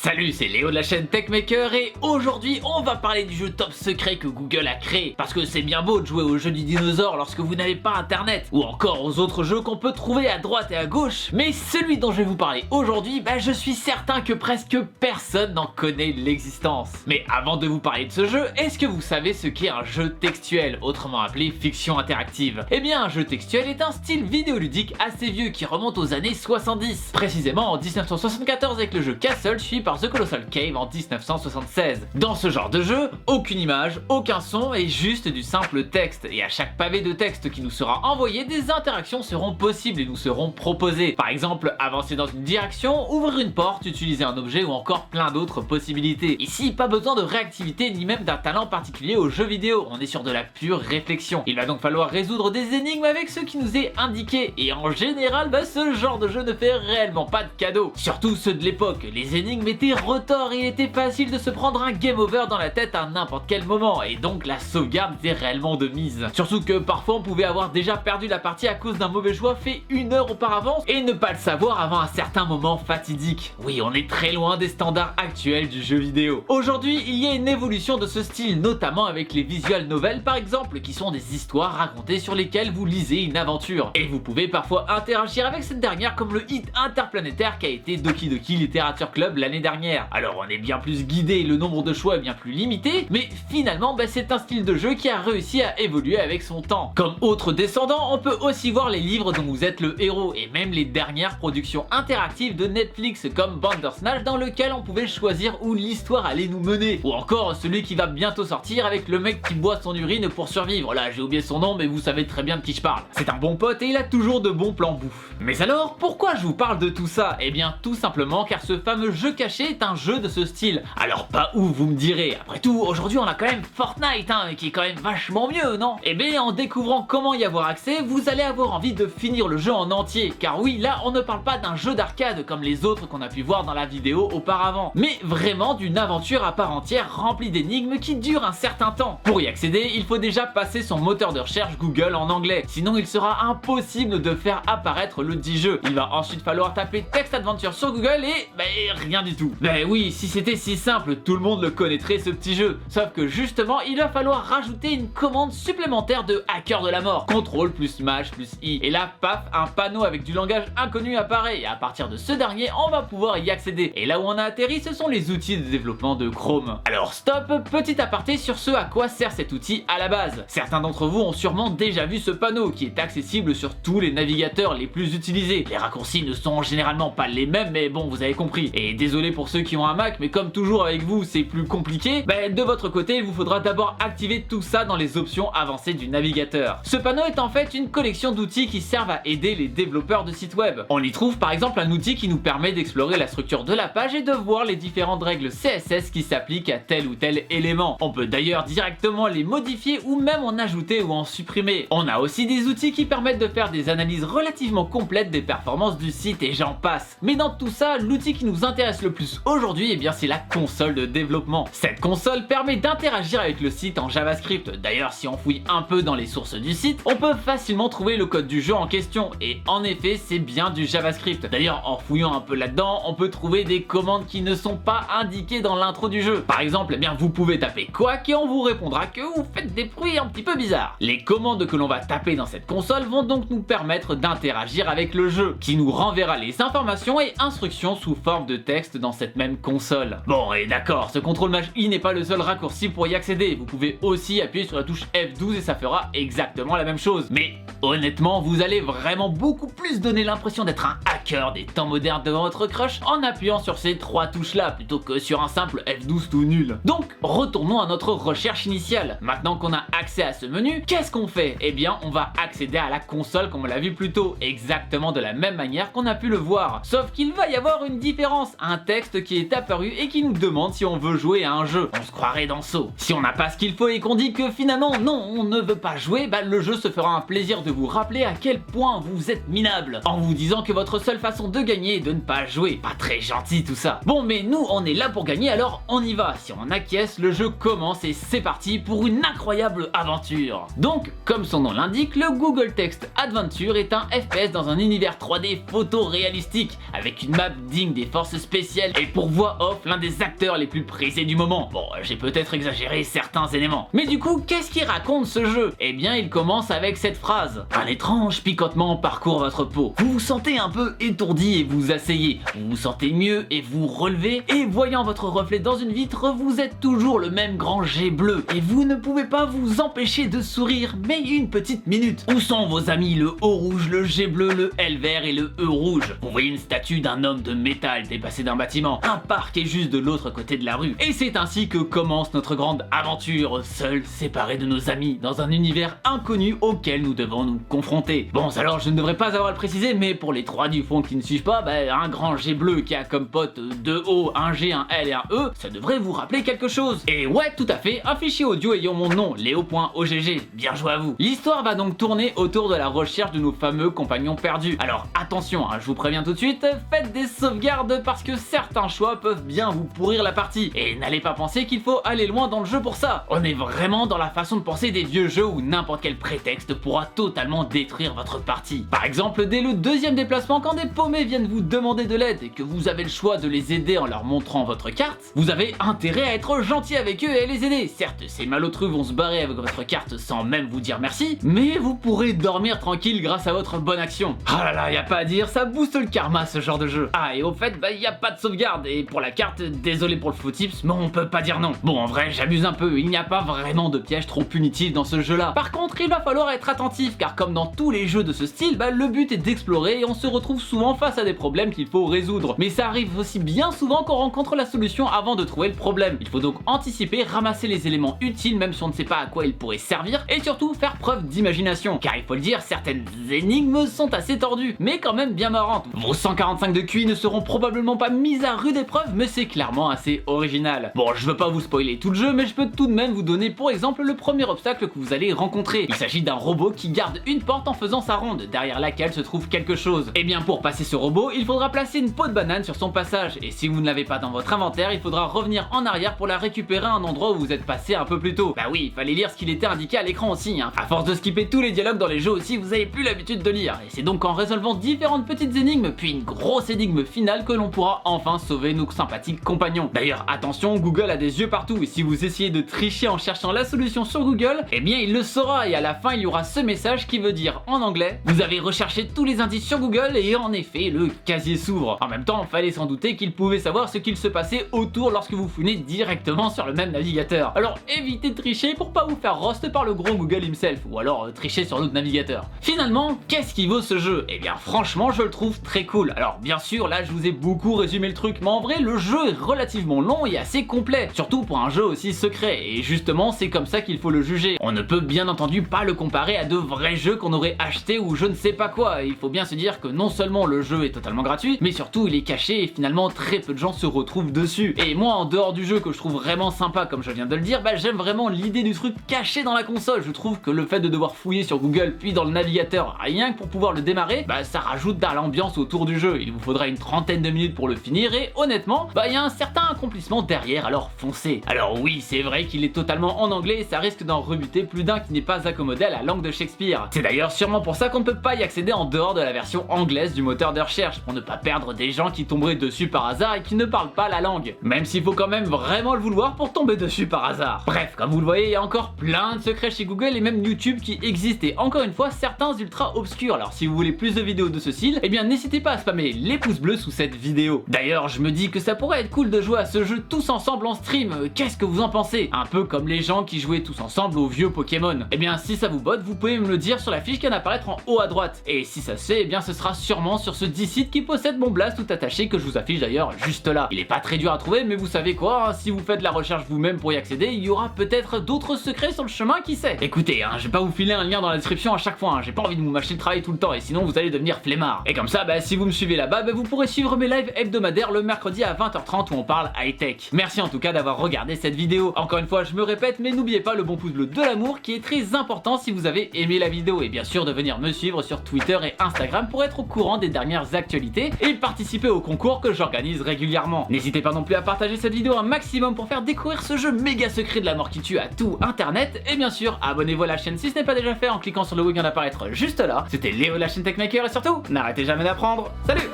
Salut, c'est Léo de la chaîne TechMaker et aujourd'hui on va parler du jeu top secret que Google a créé. Parce que c'est bien beau de jouer au jeu du dinosaure lorsque vous n'avez pas internet, ou encore aux autres jeux qu'on peut trouver à droite et à gauche, mais celui dont je vais vous parler aujourd'hui, je suis certain que presque personne n'en connaît l'existence. Mais avant de vous parler de ce jeu, est-ce que vous savez ce qu'est un jeu textuel, autrement appelé fiction interactive? Eh bien un jeu textuel est un style vidéoludique assez vieux qui remonte aux années 70, précisément en 1974 avec le jeu Castle suivi par The Colossal Cave en 1976. Dans ce genre de jeu, aucune image, aucun son et juste du simple texte, et à chaque pavé de texte qui nous sera envoyé, des interactions seront possibles et nous seront proposées. Par exemple, avancer dans une direction, ouvrir une porte, utiliser un objet ou encore plein d'autres possibilités. Ici, pas besoin de réactivité ni même d'un talent particulier au jeu vidéo, on est sur de la pure réflexion. Il va donc falloir résoudre des énigmes avec ce qui nous est indiqué, et en général, ce genre de jeu ne fait réellement pas de cadeaux. Surtout ceux de l'époque, les énigmes étaient retors et il était facile de se prendre un game over dans la tête à n'importe quel moment, et donc la sauvegarde était réellement de mise. Surtout que parfois on pouvait avoir déjà perdu la partie à cause d'un mauvais choix fait une heure auparavant et ne pas le savoir avant un certain moment fatidique. Oui, on est très loin des standards actuels du jeu vidéo. Aujourd'hui, il y a une évolution de ce style, notamment avec les visual novels par exemple, qui sont des histoires racontées sur lesquelles vous lisez une aventure. Et vous pouvez parfois interagir avec cette dernière comme le hit interplanétaire qu'a été Doki Doki Literature Club l'année dernière. Alors on est bien plus guidé, le nombre de choix est bien plus limité, mais finalement c'est un style de jeu qui a réussi à évoluer avec son temps. Comme autre descendant, on peut aussi voir les livres dont vous êtes le héros, et même les dernières productions interactives de Netflix comme Bandersnatch dans lequel on pouvait choisir où l'histoire allait nous mener, ou encore celui qui va bientôt sortir avec le mec qui boit son urine pour survivre. Là j'ai oublié son nom mais vous savez très bien de qui je parle. C'est un bon pote et il a toujours de bons plans bouffe. Mais alors pourquoi je vous parle de tout ça? Eh bien tout simplement car ce fameux jeu caché est un jeu de ce style. Alors pas où vous me direz, après tout aujourd'hui on a quand même Fortnite qui est quand même vachement mieux, non? Eh bien en découvrant comment y avoir accès, vous allez avoir envie de finir le jeu en entier, car oui là on ne parle pas d'un jeu d'arcade comme les autres qu'on a pu voir dans la vidéo auparavant, mais vraiment d'une aventure à part entière remplie d'énigmes qui durent un certain temps. Pour y accéder, il faut déjà passer son moteur de recherche Google en anglais, sinon il sera impossible de faire apparaître le dit jeu. Il va ensuite falloir taper Text Adventure sur Google et rien du tout. Oui, si c'était si simple, tout le monde le connaîtrait ce petit jeu. Sauf que justement, il va falloir rajouter une commande supplémentaire de hacker de la mort. CTRL plus Maj plus I. Et là, paf, un panneau avec du langage inconnu apparaît. Et à partir de ce dernier, on va pouvoir y accéder. Et là où on a atterri, ce sont les outils de développement de Chrome. Alors stop, petit aparté sur ce à quoi sert cet outil à la base. Certains d'entre vous ont sûrement déjà vu ce panneau qui est accessible sur tous les navigateurs les plus utilisés. Les raccourcis ne sont généralement pas les mêmes, mais bon, vous avez compris. Et désolé pour ceux qui ont un Mac, mais comme toujours avec vous c'est plus compliqué, de votre côté il vous faudra d'abord activer tout ça dans les options avancées du navigateur. Ce panneau est en fait une collection d'outils qui servent à aider les développeurs de sites web. On y trouve par exemple un outil qui nous permet d'explorer la structure de la page et de voir les différentes règles CSS qui s'appliquent à tel ou tel élément. On peut d'ailleurs directement les modifier ou même en ajouter ou en supprimer. On a aussi des outils qui permettent de faire des analyses relativement complètes des performances du site et j'en passe. Mais dans tout ça, l'outil qui nous intéresse le plus aujourd'hui, c'est la console de développement. Cette console permet d'interagir avec le site en JavaScript. D'ailleurs, si on fouille un peu dans les sources du site, on peut facilement trouver le code du jeu en question. Et en effet, c'est bien du JavaScript. D'ailleurs, en fouillant un peu là-dedans, on peut trouver des commandes qui ne sont pas indiquées dans l'intro du jeu. Par exemple, vous pouvez taper Quack et on vous répondra que vous faites des bruits un petit peu bizarres. Les commandes que l'on va taper dans cette console vont donc nous permettre d'interagir avec le jeu, qui nous renverra les informations et instructions sous forme de texte dans cette même console. Bon, et d'accord, ce CTRL Maj I n'est pas le seul raccourci pour y accéder. Vous pouvez aussi appuyer sur la touche F12 et ça fera exactement la même chose. Mais honnêtement, vous allez vraiment beaucoup plus donner l'impression d'être un hacker des temps modernes devant votre crush en appuyant sur ces trois touches là plutôt que sur un simple F12 tout nul. Donc, retournons à notre recherche initiale. Maintenant qu'on a accès à ce menu, qu'est-ce qu'on fait? Eh bien, on va accéder à la console comme on l'a vu plus tôt, exactement de la même manière qu'on a pu le voir. Sauf qu'il va y avoir une différence, un texte qui est apparu et qui nous demande si on veut jouer à un jeu. On se croirait dans Saw. Si on n'a pas ce qu'il faut et qu'on dit que finalement non, on ne veut pas jouer, le jeu se fera un plaisir de vous rappeler à quel point vous êtes minable, en vous disant que votre seule façon de gagner est de ne pas jouer. Pas très gentil tout ça. Bon, mais nous on est là pour gagner, alors on y va. Si on acquiesce, le jeu commence et c'est parti pour une incroyable aventure. Donc, comme son nom l'indique, le Google Text Adventure est un FPS dans un univers 3D photoréalistique, avec une map digne des forces spéciales Samuel est pour voix off l'un des acteurs les plus prisés du moment. Bon, j'ai peut-être exagéré certains éléments. Mais du coup, qu'est-ce qu'il raconte ce jeu? Eh bien, il commence avec cette phrase. Un étrange picotement parcourt votre peau. Vous vous sentez un peu étourdi et vous asseyez. Vous vous sentez mieux et vous relevez. Et voyant votre reflet dans une vitre, vous êtes toujours le même grand jet bleu. Et vous ne pouvez pas vous empêcher de sourire, mais une petite minute. Où sont vos amis, le O rouge, le G bleu, le L vert et le E rouge? Vous voyez une statue d'un homme de métal dépassé d'un bâtiment. Un parc est juste de l'autre côté de la rue. Et c'est ainsi que commence notre grande aventure, seuls, séparés de nos amis, dans un univers inconnu auquel nous devons nous confronter. Bon, alors je ne devrais pas avoir à le préciser, mais pour les trois du fond qui ne suivent pas, un grand G bleu qui a comme pote deux O, un G, un L et un E, ça devrait vous rappeler quelque chose. Et ouais, tout à fait, un fichier audio ayant mon nom, Léo.ogg, bien joué à vous. L'histoire va donc tourner autour de la recherche de nos fameux compagnons perdus. Alors attention, je vous préviens tout de suite, faites des sauvegardes parce que certains choix peuvent bien vous pourrir la partie. Et n'allez pas penser qu'il faut aller loin dans le jeu pour ça. On est vraiment dans la façon de penser des vieux jeux où n'importe quel prétexte pourra totalement détruire votre partie. Par exemple, dès le deuxième déplacement, quand des paumés viennent vous demander de l'aide et que vous avez le choix de les aider en leur montrant votre carte, vous avez intérêt à être gentil avec eux et à les aider. Certes, ces malotrus vont se barrer avec votre carte sans même vous dire merci, mais vous pourrez dormir tranquille grâce à votre bonne action. Ah là là, y a pas à dire, ça booste le karma ce genre de jeu. Ah, et au fait, y a pas de sauvegarde, et pour la carte, désolé pour le faux tips, mais on peut pas dire non. Bon, en vrai, j'abuse un peu, il n'y a pas vraiment de piège trop punitif dans ce jeu-là. Par contre, il va falloir être attentif, car comme dans tous les jeux de ce style, le but est d'explorer et on se retrouve souvent face à des problèmes qu'il faut résoudre. Mais ça arrive aussi bien souvent qu'on rencontre la solution avant de trouver le problème. Il faut donc anticiper, ramasser les éléments utiles même si on ne sait pas à quoi ils pourraient servir, et surtout faire preuve d'imagination. Car il faut le dire, certaines énigmes sont assez tordues, mais quand même bien marrantes. Vos 145 de QI ne seront probablement pas mises à rude épreuve, mais c'est clairement assez original. Bon, je veux pas vous spoiler tout le jeu, mais je peux tout de même vous donner pour exemple le premier obstacle que vous allez rencontrer. Il s'agit d'un robot qui garde une porte en faisant sa ronde, derrière laquelle se trouve quelque chose. Et bien pour passer ce robot, il faudra placer une peau de banane sur son passage, et si vous ne l'avez pas dans votre inventaire, il faudra revenir en arrière pour la récupérer à un endroit où vous êtes passé un peu plus tôt. Bah oui, il fallait lire ce qu'il était indiqué à l'écran aussi, À force de skipper tous les dialogues dans les jeux aussi, vous avez plus l'habitude de lire, et c'est donc en résolvant différentes petites énigmes, puis une grosse énigme finale que l'on pourra enfin sauver nos sympathiques compagnons. D'ailleurs, attention, Google a des yeux partout, et si vous essayez de tricher en cherchant la solution sur Google, eh bien il le saura, et à la fin il y aura ce message qui veut dire en anglais: vous avez recherché tous les indices sur Google et en effet le casier s'ouvre. En même temps, fallait s'en douter qu'il pouvait savoir ce qu'il se passait autour lorsque vous fouinez directement sur le même navigateur. Alors évitez de tricher pour pas vous faire roast par le gros Google himself, ou alors tricher sur l'autre navigateur. Finalement, qu'est-ce qui vaut ce jeu? Eh bien franchement je le trouve très cool. Alors bien sûr là je vous ai beaucoup résumé le truc, mais en vrai le jeu est relativement long et assez complet, surtout pour un jeu aussi secret, et justement c'est comme ça qu'il faut le juger. On ne peut bien entendu pas le comparer à de vrais jeux qu'on aurait achetés ou je ne sais pas quoi. Il faut bien se dire que non seulement le jeu est totalement gratuit, mais surtout il est caché et finalement très peu de gens se retrouvent dessus. Et moi en dehors du jeu que je trouve vraiment sympa comme je viens de le dire, j'aime vraiment l'idée du truc caché dans la console. Je trouve que le fait de devoir fouiller sur Google puis dans le navigateur rien que pour pouvoir le démarrer, ça rajoute à l'ambiance autour du jeu. Il vous faudra une trentaine de minutes pour le finir et honnêtement, il y a un certain accomplissement derrière, alors foncez. Alors oui, c'est vrai qu'il est totalement en anglais et ça risque d'en rebuter plus d'un qui n'est pas accommodé à la langue de Shakespeare. C'est d'ailleurs sûrement pour ça qu'on ne peut pas y accéder en dehors de la version anglaise du moteur de recherche, pour ne pas perdre des gens qui tomberaient dessus par hasard et qui ne parlent pas la langue. Même s'il faut quand même vraiment le vouloir pour tomber dessus par hasard. Bref, comme vous le voyez, il y a encore plein de secrets chez Google et même YouTube qui existent, et encore une fois certains ultra obscurs. Alors si vous voulez plus de vidéos de ce style, eh bien n'hésitez pas à spammer les pouces bleus sous cette vidéo. D'ailleurs je me dis que ça pourrait être cool de jouer à ce jeu tous ensemble en stream. Qu'est-ce que vous en pensez? Un peu comme les gens qui jouaient tous ensemble aux vieux Pokémon. Eh bien si ça vous botte, vous pouvez me le dire sur la fiche qui vient d'apparaître en haut à droite. Et si ça se fait, eh bien ce sera sûrement sur ce site qui possède mon blast tout attaché, que je vous affiche d'ailleurs juste là. Il est pas très dur à trouver, mais vous savez quoi, si vous faites la recherche vous-même pour y accéder, il y aura peut-être d'autres secrets sur le chemin, qui sait. Écoutez, je vais pas vous filer un lien dans la description à chaque fois, j'ai pas envie de vous mâcher le travail tout le temps, et sinon vous allez devenir flemmard. Et comme ça, si vous me suivez là-bas, vous pourrez suivre mes lives hebdomadaires le mercredi à 20h30 où on parle high-tech. Merci en tout cas d'avoir regardé cette vidéo. Encore une fois, je me répète, mais n'oubliez pas le bon pouce bleu de l'amour qui est très important si vous avez aimé la vidéo, et bien sûr de venir me suivre sur Twitter et Instagram pour être au courant des dernières actualités et participer au concours que j'organise régulièrement. N'hésitez pas non plus à partager cette vidéo un maximum pour faire découvrir ce jeu méga secret de la mort qui tue à tout internet, et bien sûr abonnez-vous à la chaîne si ce n'est pas déjà fait en cliquant sur le logo qui vient d'apparaître juste là. C'était Léo de la chaîne Techmaker, et surtout n'arrêtez jamais d'apprendre. Salut!